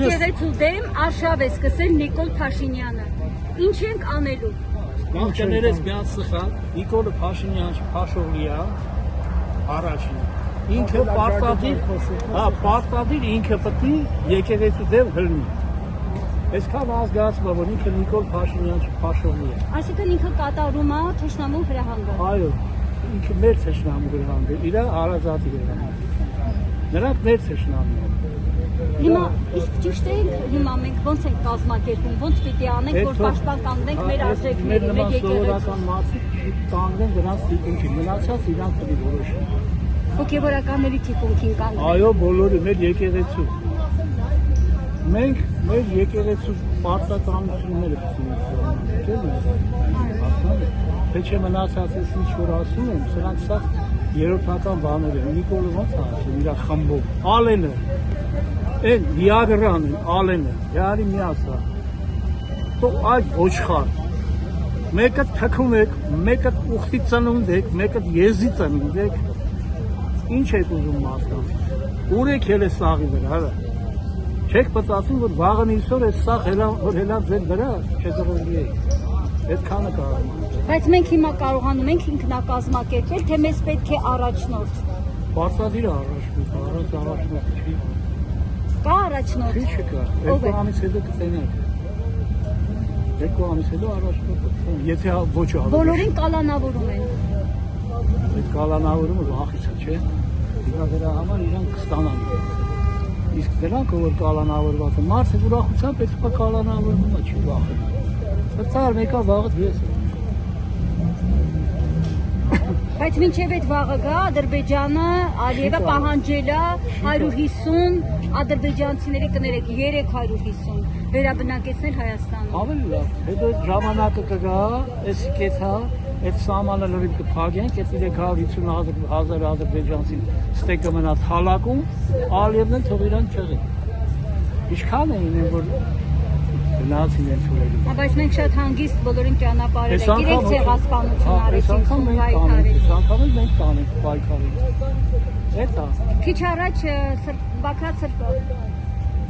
եկեղեցու դեմ արշավ է սկսել Նիկոլ Փաշինյանը։ Ինչ ենք անելու։ Կանչաներես միած սխալ Նիկոլ Փաշինյանը առաջին։ Ինքը պարտադիր ինքը պետք է եկեղեցու դեմ հրնի։ Այսքան ազգացում է, որ ինքը Նիկոլ Փաշինյանը է։ Այսինքն ինքը կատարում է թշնամու հրահանգը։ Այո, ինքը մեր թշնամու հրահանգը, իր արազատի հրահանգը։ Նրանք մեր թշնամու են։ Հիմա իսկ ճիշտ է հիմա մենք ոնց ենք կազմակերպում, ոնց պիտի անենք, որ պաշտպան կանգնենք մեր արժեքները, մեր եկեղեցու։ Մարդիկ կանգնեն դրանց թիկունքին, մնացած իրանք պետք է որոշեն։ Հոգևորականների թիկունքին կանգնենք։ Այո, բոլորը մեր եկեղեցու։ Մենք մեր եկեղեցու պարտականությունները պետք է թե չէ մնացածից ինչ որ ասում եմ, սրանք սա երրորդական բաներ են։ Նիկոլը ոնց է ասում, իր խմբով։ Ալենը, այն Վիագրան են, Ալենը, յարի մի ասա։ Դու այդ ոչխար։ Մեկը թքում եք, մեկը ուխտի ծնունդ եք, մեկը եզի ծնունդ եք։ Ինչ եք ուզում մարդկանց։ Ուր եք ել է սաղի վրա, հա։ Չեք պատասխանում, որ վաղն իսօր է սաղ հելա ձեր վրա, չդրողի է։ Այդքանը կարող է։ Բայց մենք հիմա կարողանում ենք ինքնակազմակերպել, թե մեզ պետք է առաջնորդ։ Պարտադիր առաջնորդ, առաջնորդ չի։ Կա առաջնորդ։ Չի չկա։ Երկու ամիս հետո կտենակ։ Երկու ամիս հետո առաջնորդ։ Եթե ոչ ավելի։ Բոլորին կալանավորում են։ Այդ կալանավորումը վախից է, չէ՞։ Դրա դրա համար իրանք կստանան։ Իսկ դրանք որ կալանավորված են, մարդը ուրախությամբ այդ կալանավորումը չի վախենում։ Բացառ մեկը վաղը ես։ Բայց մինչև այդ վաղը գա Ադրբեջանը, Ալիևը պահանջել է 150 ադրբեջանցիների կներեք 350 վերաբնակեցնել Հայաստանում։ Ավելի լավ։ Հետո ժամանակը կգա, էս կեթա, այդ սահմանը լրիվ կփակենք, այդ 350,000 ադրբեջանցի ստեկը մնա թալակում, Ալիևն էլ թող իրան չեղի։ Ինչքան էին որ գնացին են ցուրերի։ Բայց մենք շատ հանգիստ բոլորին ճանապարհել ենք, իրենք ցեղասպանություն արեցին, այս անգամ մենք կանենք պայքարի։ Էտա։ Քիչ առաջ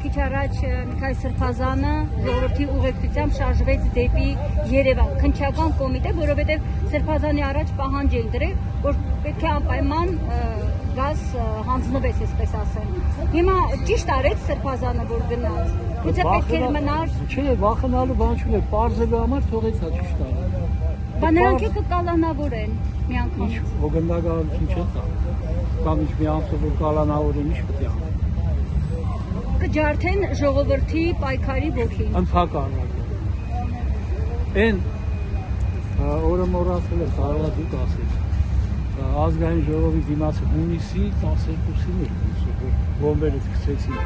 Քիչ առաջ Միքայել Սրբազանը ժողովրդի ուղեկցությամբ շարժվեց դեպի Երևան, քննչական կոմիտե, որովհետև Սրբազանի առաջ պահանջ էին դրել, որ պետք է անպայման գազ հանձնվեց, այսպես ասեմ։ Հիմա ճիշտ արեց Սրբազանը, որ գնաց։ Գուցե պետք էր մնար։ Չէ, վախենալու բան չունի, պարզելու համար թողեցա ճիշտ արել։ Բա նրանք կկալանավորեն մի անգամ։ Օգնդակալություն չէ տա։ Կամ ինչ մի ամսով որ կալանավորեն, ինչ պետք է անեն։ Կջարդեն ժողովրդի պայքարի ոգին։ Ընդհակառակը։ Այն օրը մոռացել է կարող է դուք ասել։ Ազգային ժողովի դիմաց հունիսի 12-ին էր, որ բոմբերը սկսեցին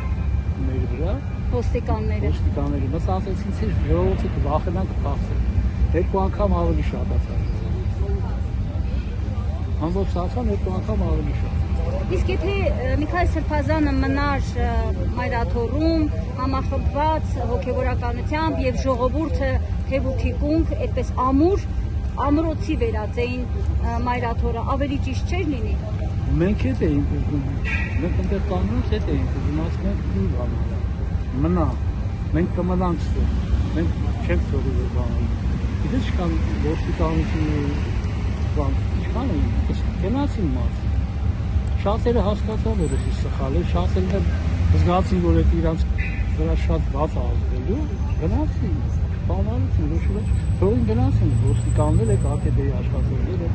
մեր վրա։ Ոստիկանները մտածեցին, թե ժողովուրդը կվախենան կփախչեն։ Երկու անգամ ավելի շատ ացավ։ Ամբողջ ացան երկու անգամ ավելի շատ։ Իսկ եթե Միքայել Սրբազանը մնար մայրաթոռում, համախմբված հոգևորականությամբ եւ ժողովուրդը թեբութիկունք, այդպես ամրոցի վերածեին մայրաթոռը, ավելի ճիշտ չէր լինի։ Մենք հետ էինք ուզում, մենք այնտեղ կանոնից հետ էինք ուզում, ասում ենք դու բանը, մնա, մենք կմնանք ստեղ, մենք չենք թողի որ բանը։ Գիտես չկան ոստիկանությունների բան, ինչքան էին, գնացին մարդ։ Շատերը հասկացան, որ էսի սխալ է, շատերը զգացին, որ այդ իրանց վրա շատ բաց ազդելու, գնացին, բանալություն, ոչ թողին գնացին, ոստիկանները, ԿԱԿԴ-ի աշխատողները,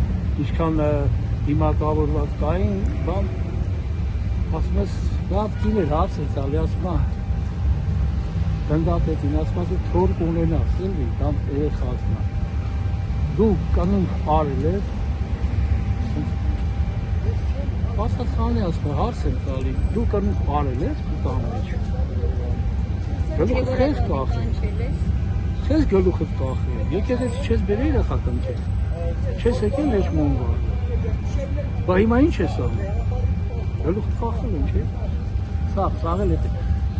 ինչքան դիմակավորված կային, բան, ասում ես, լավ կին էր, հաց էր տալի, ասում է, գնդապետին, ասում է, թոր կունենաս, էլի, կամ երեխա ասում է, դու կանունք արել ես, Պատասխանը ասում է, հարց եմ տալի, դու կանունք արել ես կուտան մեջ։ Գլուխը քեզ կախի։ Քեզ գլուխը կախի։ Եկեղեցի չես բերել երեխա կնքել։ Չես եկել մեջ մոնգոլ։ Բա հիմա ինչ ես անում։ Գլուխը կախել են, չէ՞։ Սա ծաղել է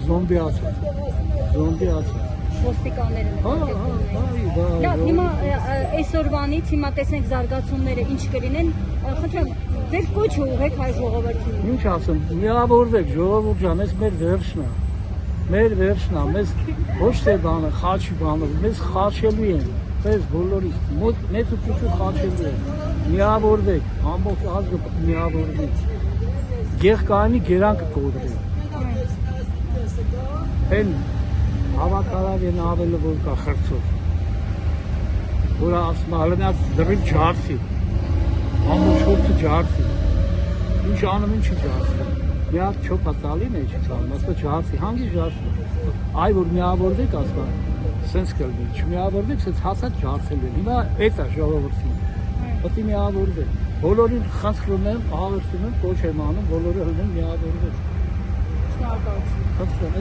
զոմբիացա։ Ոստիկանները։ Լավ, հիմա այսօրվանից հիմա տեսնենք զարգացումները ինչ կլինեն, խնդրեմ, ձեր կոչը ուղղեք հայ ժողովրդին։ Ինչ ասեմ, միավորվեք, ժողովուրդ ջան, այս մեր վերջն է։ մեր վերջնա, մեզ ոչ թե բանը, խաչի բանը, մեզ խաչելու են, մեզ բոլորի, մեծ ու փոքր խաչելու են, միավորվեք, ամբողջ ազգը միավորվի, գեղկայանի գերանքը կոդրի, են հավաքարավ են ավելը որ կա խրծով, որ ասում հալնած դրիվ ջարսի, ամբողջ հորցը ջարսի, ինչ անում ինչի ջարսի, մի հատ չոպա տալի մեջ ցան, ասա ջարսի, հանգի ջարսի, այ որ միավորվեք ասա, սենց կլինի, չմիավորվեք, սենց հասած ջարսել են, հիմա էս է ժողովրդին, պետք է միավորվեք, բոլորին խնդրում եմ, աղերսում եմ, կոչ եմ անում, բոլորը հլնեն միավորվեք։ Շնորհակալություն։ Խնդրում եմ